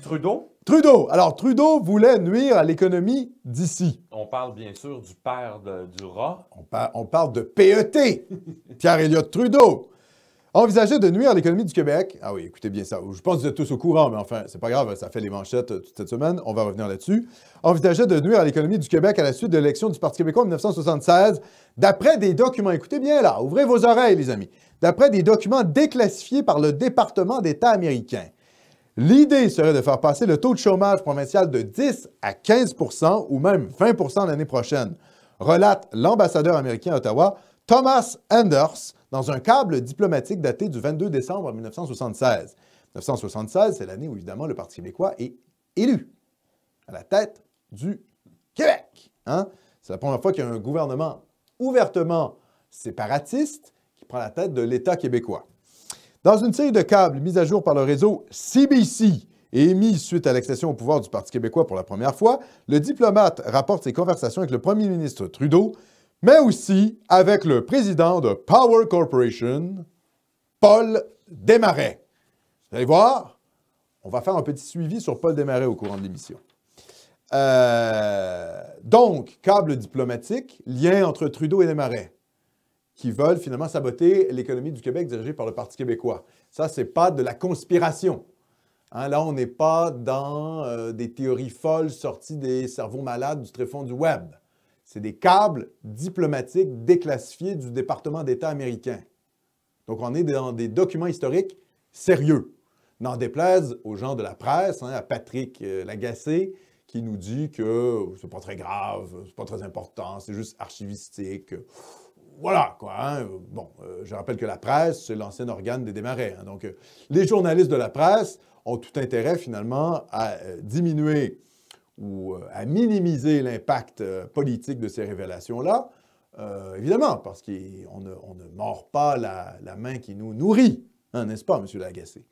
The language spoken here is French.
Trudeau? Trudeau. Alors, Trudeau voulait nuire à l'économie d'ici. On parle bien sûr du père du rat. On parle de PET, Pierre Elliott Trudeau. Envisageait de nuire à l'économie du Québec. Ah oui, écoutez bien ça. Je pense que vous êtes tous au courant, mais enfin, c'est pas grave, ça fait les manchettes toute cette semaine. On va revenir là-dessus. Envisageait de nuire à l'économie du Québec à la suite de l'élection du Parti québécois en 1976, d'après des documents. Écoutez bien là, ouvrez vos oreilles, les amis. D'après des documents déclassifiés par le département d'État américain. L'idée serait de faire passer le taux de chômage provincial de 10 à 15 ou même 20 l'année prochaine, relate l'ambassadeur américain à Ottawa, Thomas Anders, dans un câble diplomatique daté du 22 décembre 1976. 1976, c'est l'année où, évidemment, le Parti québécois est élu à la tête du Québec. Hein? C'est la première fois qu'il y a un gouvernement ouvertement séparatiste qui prend la tête de l'État québécois. Dans une série de câbles mis à jour par le réseau CBC et émis suite à l'accession au pouvoir du Parti québécois pour la première fois, le diplomate rapporte ses conversations avec le premier ministre Trudeau, mais aussi avec le président de Power Corporation, Paul Desmarais. Vous allez voir, on va faire un petit suivi sur Paul Desmarais au courant de l'émission. Donc, câble diplomatique, lien entre Trudeau et Desmarais, qui veulent finalement saboter l'économie du Québec dirigée par le Parti québécois. Ça, c'est pas de la conspiration. Hein, là, on n'est pas dans des théories folles sorties des cerveaux malades du tréfonds du web. C'est des câbles diplomatiques déclassifiés du département d'État américain. Donc, on est dans des documents historiques sérieux. N'en déplaise aux gens de la presse, hein, à Patrick Lagacé, qui nous dit que c'est pas très grave, c'est pas très important, c'est juste archivistique. Voilà, quoi. Hein? Bon, je rappelle que la presse, c'est l'ancien organe des Desmarais. Hein? Donc, les journalistes de la presse ont tout intérêt, finalement, à diminuer ou à minimiser l'impact politique de ces révélations-là. Évidemment, parce qu'on ne mord pas la main qui nous nourrit, hein, n'est-ce pas, M. Lagacé?